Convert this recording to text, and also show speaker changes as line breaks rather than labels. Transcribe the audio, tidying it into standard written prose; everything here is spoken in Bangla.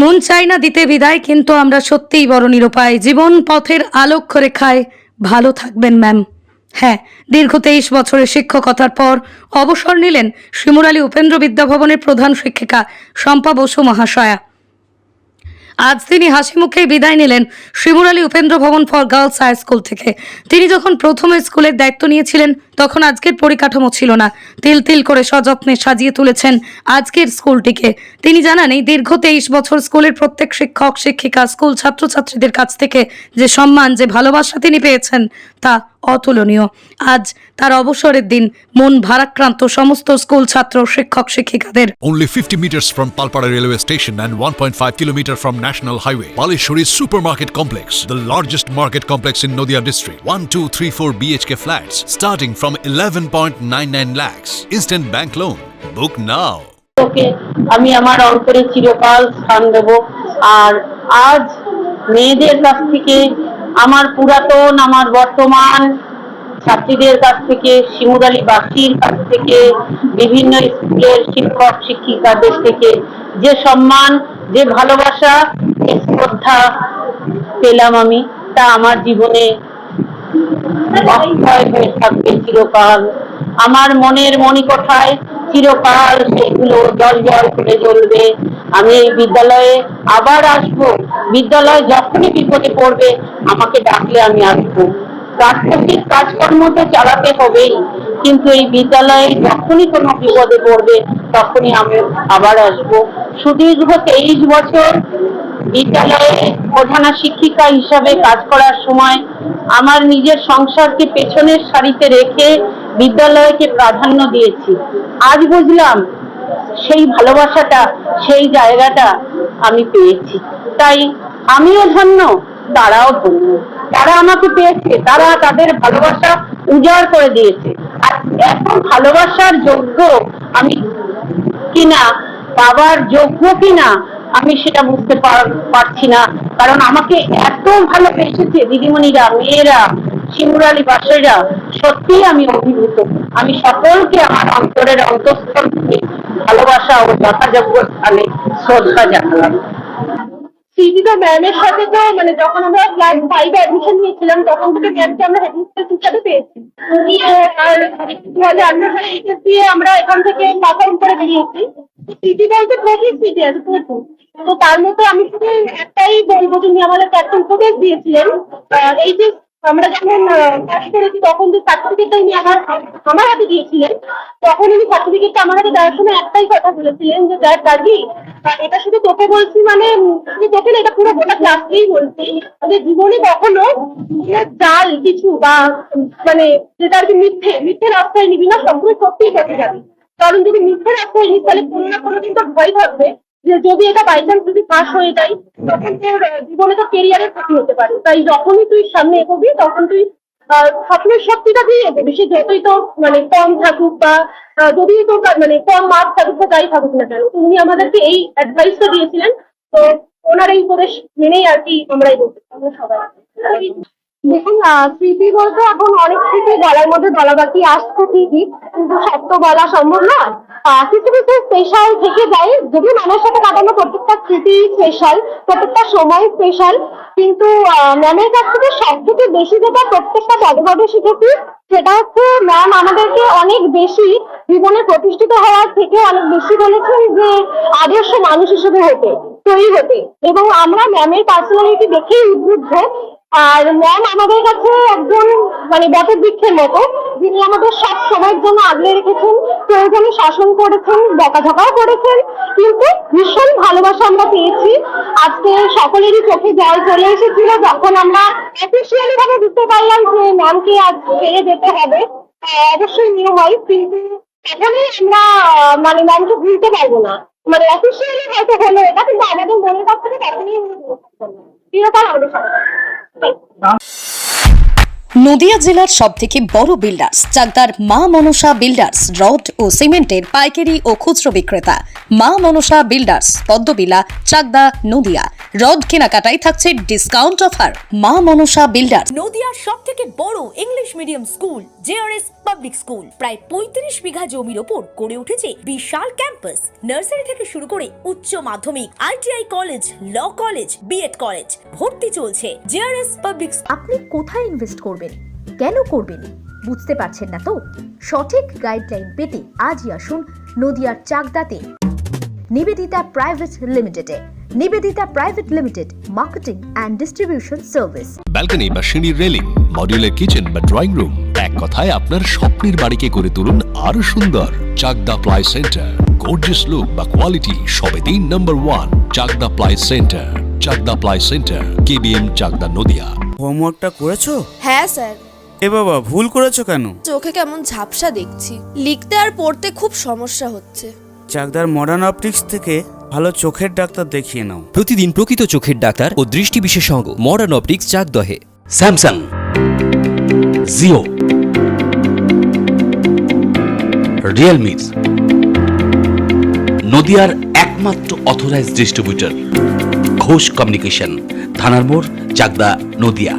মন চাই না দিতে বিদায়, কিন্তু আমরা সত্যিই বড় নিরুপায়। জীবন পথের আলোক্য রেখায় ভালো থাকবেন ম্যাম। হ্যাঁ, দীর্ঘ 23 বছরের শিক্ষকতার পর অবসর নিলেন শিমুরালী উপেন্দ্র বিদ্যাভবনের প্রধান শিক্ষিকা শম্পা বসু মহাশয়া। আজ তিনি হাসি মুখেই বিদায় নিলেন শিমুরালী উপেন্দ্র ভবন ফর গার্লস হাই স্কুল থেকে। তিনি যখন প্রথমে স্কুলের দায়িত্ব নিয়েছিলেন তখন আজকের পরিকাঠামো ছিল না। তিল তিল করে সযত্নে সাজিয়ে তুলেছেন আজকের স্কুলটিকে। তিনি জানান, এই দীর্ঘ 23 বছর স্কুলের প্রত্যেক শিক্ষক শিক্ষিকা, স্কুল ছাত্রছাত্রীদের কাছ থেকে যে সম্মান, যে ভালোবাসা তিনি পেয়েছেন তা অতুলনীয়। আজ তার অবসরের দিন। মন ভারাক্রান্ত সমস্ত স্কুল ছাত্র শিক্ষক শিক্ষিকাদের।
Only 50 meters from Palpara railway station and 1.5 kilometer from National Highway, Palishuri Supermarket Complex, the largest market complex in Nadia district. 1, 2, 3, 4 BHK flats starting from 11.99 lakhs. Instant bank loan. Book now.
ওকে আমি আমার অন্তরে চিরকাল স্থান দেব। আর আজ মেয়েদের কাছ থেকে, আমার পুরাতন, আমার বর্তমান ছাত্রীদের কাছ থেকে, শিমুরালীবাসীর কাছ থেকে, বিভিন্ন স্কুলের শিক্ষক শিক্ষিকাদের থেকে যে সম্মান, যে ভালোবাসা, যে শ্রদ্ধা পেলাম আমি, তা আমার জীবনে অক্ষয় হয়ে থাকবে চিরকাল। আমার মনের মণিকোঠায় চিরকাল সেগুলো জল জল করে জ্বলবে। আমি এই বিদ্যালয়ে আবার আসবো। বিদ্যালয় যখনই বিপদে পড়বে আমাকে ডাকলে আমি আসবো। প্রাত্যহিক কাজকর্ম তো চালাতে হবেই, কিন্তু এই বিদ্যালয়ে যখনই কোনো বিপদে পড়বে তখনই আমি আবার আসবো। সুদীর্ঘ 23 বছর বিদ্যালয়ে প্রধান শিক্ষিকা হিসাবে কাজ করার সময় আমার নিজের সংসারকে পেছনের সারিতে রেখে বিদ্যালয়কে প্রাধান্য দিয়েছি। আজ বুঝলাম সেই ভালোবাসাটা, সেই জায়গাটা আমি পেয়েছি। তাই আমিও ধন্য, তারাও ধন্য। তারা আমাকে পেয়েছে, তারা তাদের ভালোবাসা উজাড় করে দিয়েছে। আর এত ভালোবাসার যোগ্য আমি কিনা, বাবার যোগ্য কিনা, আমি সেটা বুঝতে পারছি না। কারণ আমাকে এত ভালোবেসেছে দিদিমণিরা, মেয়েরা, শিমুরালীবাসীরা, সত্যি আমি অভিভূত। আমি সকলকে আমার অন্তরের অন্তঃস্থল থেকে ভালোবাসা ও যথাযোগ্য স্থানে শ্রদ্ধা জানালাম।
সিজিকা ম্যামের সাথে তো যখন আমরা ক্লাস 5 অ্যাডমিশন নিয়েছিলাম তখন থেকে ম্যামকে আমরা হেডমিস্ট্রেস হিসাবে পেয়েছি। আর 2018 সালে এইচএস দিয়ে আমরা এখান থেকে পাস আউট করে বেরিয়েছি। সিটি বলতে প্রচুর সিটি আছে, প্রচুর। তো তার মধ্যে আমি শুধু একটাই বলবো, যিনি আমাদেরকে একটা উপদেশ দিয়েছিলেন। এই যে আমরা যখন পাস করেছি তখন যে সার্টিফিকেটটা উনি আমার হাতে দিয়েছিলেন, তখন উনি সার্টিফিকেটটা আমার হাতে দেওয়ার সময় একটাই কথা বলেছিলেন যে দেখ গার্গী, এটা শুধু তোকে বলছি, শুধু তোকে না, এটা পুরো গোটা ক্লাসকেই বলছি, যে জীবনে কখনো জাল কিছু বা যেটা আর কি মিথ্যে রাস্তায় নিবি না, সবগুলো সত্যিই পথে যাবি। কারণ যদি মিথ্যে রাস্তায় নিস তাহলে কোনো না কোনো দিন তোর ভয় থাকবে যে যদি এটা বাই চান্স যদি পাস হয়ে যায় তখন তোর জীবনে তো কেরিয়ারের ক্ষতি হতে পারে। তাই যখনই তুই সামনে এগোবি তখন তুই সবসময় সত্যিটা দিয়ে এগোবি। সে যতই তো কম থাকুক বা যদি তোর কম মার্কস থাকুক বা যাই থাকুক না কেন, উনি আমাদেরকে এই অ্যাডভাইসটা দিয়েছিলেন। তো ওনার এই উপদেশ মেনেই আর কি আমরা এগোচ্ছি আমরা সবাই। দেখুন, স্মৃতি বলতে এখন অনেক স্মৃতি গলার মধ্যে বলা বাকি আসছে ঠিকই, কিন্তু সব তো বলা সম্ভব না। কিছু কিছু স্পেশাল থেকে যায়, যদিও ম্যামের সাথে কাটানো প্রত্যেকটা স্মৃতি স্পেশাল, প্রত্যেকটা সময় স্পেশাল, কিন্তু ম্যামের কাছ থেকে সব থেকে বেশি যেটা প্রত্যেকটা পদভাবে শিখেছি সেটা হচ্ছে ম্যাম আমাদেরকে অনেক বেশি জীবনে প্রতিষ্ঠিত হওয়ার থেকে অনেক বেশি বলেছেন যে আদর্শ মানুষ হিসেবে তৈরি হতে, এবং আমরা ম্যামের পার্সোনালিটি দেখেই উদ্বুদ্ধ। আর ম্যাম আমাদের কাছে একজন বটের বৃক্ষের মতো, যিনি আমাদের সব সময়ের জন্য আগলে রেখেছেন, প্রয়োজনে শাসন করেছেন, বকাঝকাও করেছেন, কিন্তু ভীষণ ভালোবাসা আমরা পেয়েছি। আজকে সকলেরই চোখে জল চলে এসেছিল যখন আমরা অফিসিয়ালি ভাবে বুঝতে পারলাম যে ম্যামকে আজ ছেড়ে যেতে হবে। অবশ্যই নিয়ম হয়, কিন্তু এখানে আমরা ম্যামকে ভুলতে পারবো না। অফিসিয়ালি হয়তো হলো এটা, কিন্তু আমাদের মনের কাছ থেকে কখনোই চিরকাল আমাদের সাথে।
নদিয়া জেলার সবথেকে বড় বিল্ডার্স চাকদার মা মনসা বিল্ডার্স রড ও সিমেন্টের পাইকারি ও খুচরো বিক্রেতা। মা মনসা বিল্ডার্স পদ্মবিলা চাকদা নদিয়া। রড কেনাকাটায় থাকছে ডিসকাউন্ট অফার। মা মনসা বিল্ডার্স।
নদিয়ার সবথেকে বড় English medium school JRS public school প্রায় 35 বিঘা জমির ওপর গড়ে উঠেছে বিশাল ক্যাম্পাস। নার্সারি থেকে শুরু করে উচ্চ মাধ্যমিক, ITI college, law college, BEd college ভর্তি চলছে। JRS public.
আপনি কোথায় ইনভেস্ট করবেন, কেন করবেন বুঝতে পারছেন না তো? সঠিক গাইডলাইন পেতে আজই আসুন নদিয়ার চাকদাতে নিবেদিতা প্রাইভেট লিমিটেডে। Nivedita private limited, marketing and distribution service.
Balcony বা সিঁড়ির রেলিং, মডিউলার কিচেন বা ড্রয়িং রুম, এক কথায় আপনার স্বপ্নের বাড়িকে করে তুলুন আরো সুন্দর। Chakdah ply centre, gorgeous look বা কোয়ালিটি সবে 3 number 1 Chakdah ply centre. Chakdah ply centre, KBM Chakdah Nadia.
হোমওয়ার্কটা করেছো?
হ্যাঁ স্যার।
এ বাবা, ভুল করেছো কেন?
চোখে কেমন ঝাপসা দেখছি, লিখতে আর পড়তে খুব সমস্যা হচ্ছে।
চাকদার মডার্ন অপটিক্স থেকে ভালো চোখের ডাক্তার দেখিয়ে নাও।
প্রতিদিন প্রকৃত চোখের ডাক্তার ও দৃষ্টি বিশেষজ্ঞ মডার্ন অপটিক্স চাকদহে।
স্যামসাং, জিও, রিয়েলমি, নদিয়ার একমাত্র অথরাইজড ডিস্ট্রিবিউটর ঘোষ কমিউনিকেশন, থানার মোড়, চাকদা, নদিয়া।